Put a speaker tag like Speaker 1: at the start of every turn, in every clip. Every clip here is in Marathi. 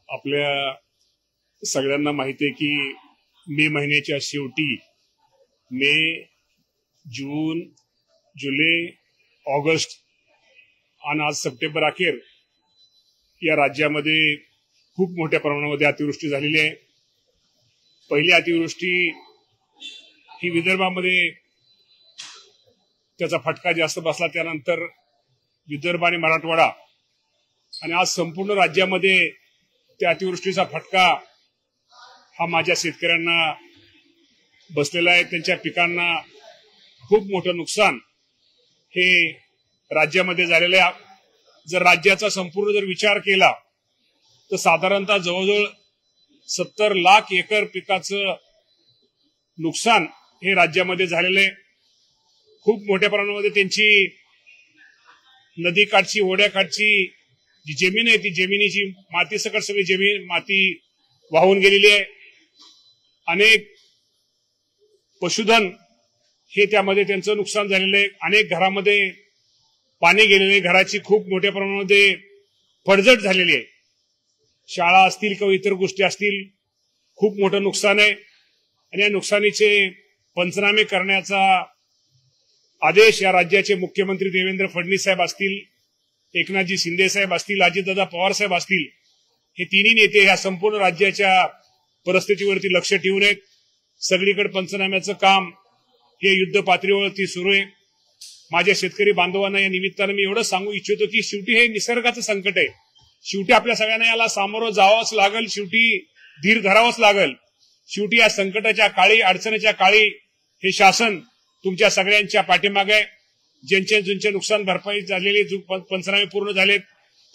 Speaker 1: आपल्या सगळ्यांना माहिती आहे की मे महिन्याच्या शेवटी मे, जून, जुलै, ऑगस्ट आणि आज सप्टेंबर अखेर या राज्यामध्ये खूप मोठ्या प्रमाणामध्ये अतिवृष्टी झालेली आहे। पहिली अतिवृष्टी ही विदर्भामध्ये त्याचा फटका जास्त बसला, त्यानंतर विदर्भ आणि मराठवाडा आणि आज संपूर्ण राज्यामध्ये त्या अतिवृष्टीचा फटका हा माझ्या शेतकऱ्यांना बसलेला आहे। त्यांच्या पिकांना खूप मोठं नुकसान हे राज्यामध्ये झालेलं आहे। जर राज्याचा संपूर्ण जर विचार केला तर साधारणतः जवळजवळ 70 लाख एकर पिकाचं नुकसान हे राज्यामध्ये झालेलं आहे। खूप मोठ्या प्रमाणामध्ये त्यांची नदीकाठची, ओढ्याकाठची जी जमीन आहे ती जमिनीची माती सकट सगळी जमीन माती वाहून गेलेली आहे। अनेक पशुधन हे त्यामध्ये त्यांचं नुकसान झालेलं आहे। अनेक घरामध्ये पाणी गेलेले आहे, घराची खूप मोठ्या प्रमाणामध्ये पडझड झालेली आहे। शाळा असतील किंवा इतर गोष्टी असतील, खूप मोठं नुकसान आहे आणि या नुकसानीचे पंचनामे करण्याचा आदेश या राज्याचे मुख्यमंत्री देवेंद्र फडणवीस साहेब असतील, एकनाथजी शिंदे साहेब असतील, अजितदादा पवार साहेब असतील, हे तिन्ही नेते या संपूर्ण राज्याच्या परिस्थितीवरती लक्ष ठेवून आहेत। सगळीकडे पंचनाम्याचं काम हे युद्ध पातळीवरती सुरू आहे। माझ्या शेतकरी बांधवांना या निमित्तानं मी एवढं सांगू इच्छितो की शेवटी हे निसर्गाचं संकट आहे। शेवटी आपल्या सगळ्यांना याला सामोरं जावंच लागल, शेवटी धीर धरावंच लागल। शेवटी या संकटाच्या काळी, अडचणीच्या काळी हे शासन तुमच्या सगळ्यांच्या पाठीमागे आहे। ज्यांचे नुकसान भरपाई झालेली, पंचनामे पूर्ण झालेत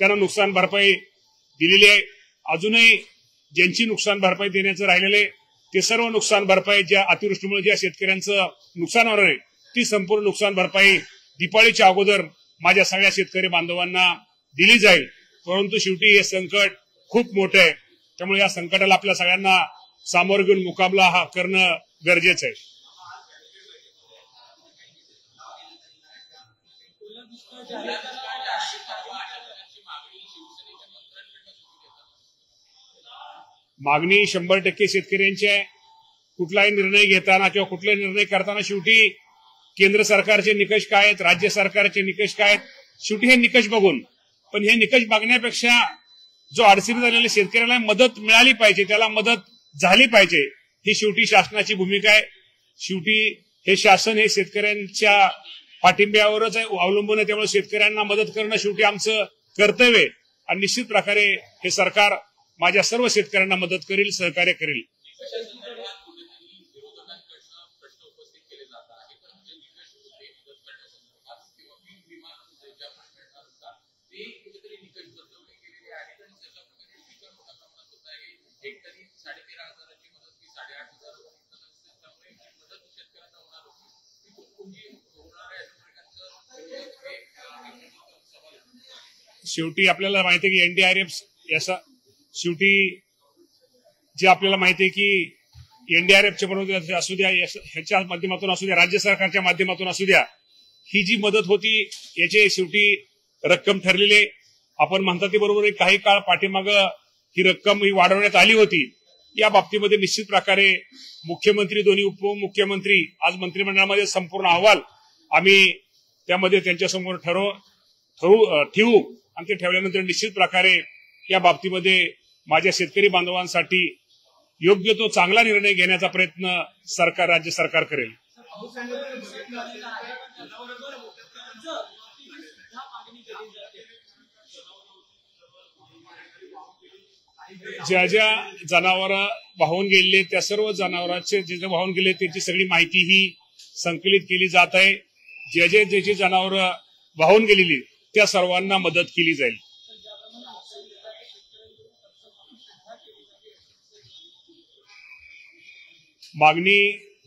Speaker 1: त्यांना नुकसान भरपाई दिलेली आहे। अजूनही ज्यांची नुकसान भरपाई देण्याचं राहिलेलं आहे ते सर्व नुकसान भरपाई ज्या अतिवृष्टीमुळे ज्या शेतकऱ्यांचं नुकसान होणार आहे ती संपूर्ण नुकसान भरपाई दिवाळीच्या अगोदर माझ्या सगळ्या शेतकरी बांधवांना दिली जाईल। परंतु शेवटी हे संकट खूप मोठं आहे, त्यामुळे या संकटाला आपल्या सगळ्यांना सामोरं घेऊन मुकाबला हा करणं गरजेचं आहे। मागणी 100% शेतकऱ्यांची आहे। कुठलाही निर्णय घेताना किंवा कुठलाही निर्णय करताना शेवटी केंद्र सरकारचे निकष काय आहेत, राज्य सरकारचे निकष काय आहेत, शेवटी हे निकष बघून, पण हे निकष बघण्यापेक्षा जो अडचणी झालेल्या शेतकऱ्याला मदत मिळाली पाहिजे, त्याला मदत झाली पाहिजे, ही शेवटी शासनाची भूमिका आहे। शेवटी हे शासन हे शेतकऱ्यांच्या पाठिंब्यावरच अवलंबून आहे, त्यामुळे शेतकऱ्यांना मदत करणं शेवटी आमचं कर्तव्य आहे आणि निश्चित प्रकारे हे सरकार माझ्या सर्व शेतकऱ्यांना मदत करेल, सहकार्य करेल। शेवटी आपल्याला माहिती आहे की एनडीआरएफ याचा शेवटी जे आपल्याला माहिती आहे की एनडीआरएफच्या बरोबर असू द्या, ह्याच्या माध्यमातून असू द्या, राज्य सरकारच्या माध्यमातून असू द्या, ही जी मदत होती याचे शेवटी रक्कम ठरलेली आहे। आपण म्हणता ते बरोबर आहे, काही काळ पाठीमागं ही रक्कम ही वाढवण्यात आली होती। या बाबतीमध्ये निश्चित प्रकारे मुख्यमंत्री, दोन्ही उपमुख्यमंत्री आज मंत्रिमंडळामध्ये संपूर्ण अहवाल आम्ही त्यामध्ये त्यांच्यासमोर ठेवू आणि ते ठेवल्यानंतर निश्चित प्रकारे या बाबतीमध्ये माझ्या शेतकरी बांधवांसाठी योग्य तो चांगला निर्णय घेण्याचा प्रयत्न सरकार, राज्य सरकार करेल। ज्या ज्या जनावर वाहून गेलेले त्या सर्व जनावरांचे जे वाहून गेले त्याची सगळी माहिती ही संकलित केली जात आहे। जे जनावर वाहून गेलेली त्या सर्वांना मदत केली जाईल। मागणी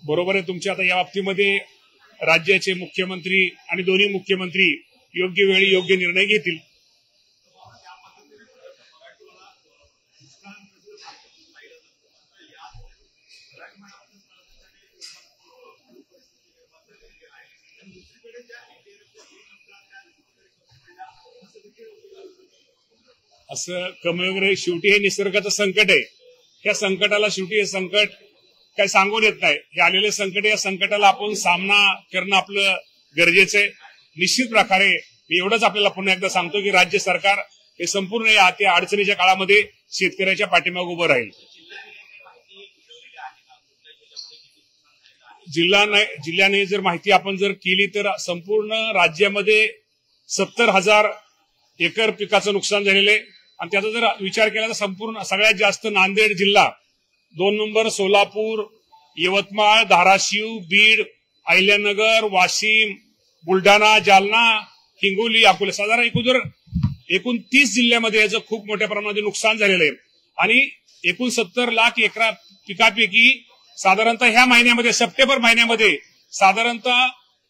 Speaker 1: बरोबर आहे तुमच्या। आता या बाबतीमध्ये राज्याचे मुख्यमंत्री आणि दोन्ही मुख्यमंत्री योग्य वेळी योग्य निर्णय घेतील। असं कमी वगैरे, शेवटी हे निसर्गाचं संकट आहे. या संकटाला शेवटी हे संकट काही सांगून येत नाही. हे आलेले संकट, या संकटाला आपण सामना करणं आपलं गरजेचं आहे. निश्चित प्रकारे मी एवढंच आपल्याला पुन्हा एकदा सांगतो की राज्य सरकार हे संपूर्ण या अडचणीच्या काळामध्ये शेतकऱ्याच्या पाठीमागे उभं राहील. जिल्ह्याने जर माहिती आपण जर केली तर संपूर्ण राज्यामध्ये 70,000 एकर पिकाचं नुकसान झालेलं आहे. आणि त्याचा जर विचार केला तर संपूर्ण सगळ्यात जास्त नांदेड जिल्हा, 2 नंबर सोलापूर, यवतमाळ, धाराशिव, बीड, अहिल्यानगर, वाशिम, बुलढाणा, जालना, हिंगोली, अकोला, साधारण एकूण 30 जिल्ह्यामध्ये याचं खूप मोठ्या प्रमाणात नुकसान झालेलं आहे. आणि एकूण 70 लाख एकर पिकापैकी साधारणतः ह्या महिन्यामध्ये, सप्टेंबर महिन्यामध्ये साधारणतः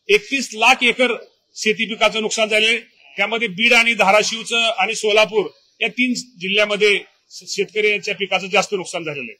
Speaker 1: 31 लाख एकर शेती पिकाचं नुकसान झाले. त्यामध्ये बीड आणि धाराशिवचं आणि सोलापूर या 3 जिल्ह्यामध्ये शेतकऱ्यांच्या पिकाचं जास्त नुकसान झालेलं आहे.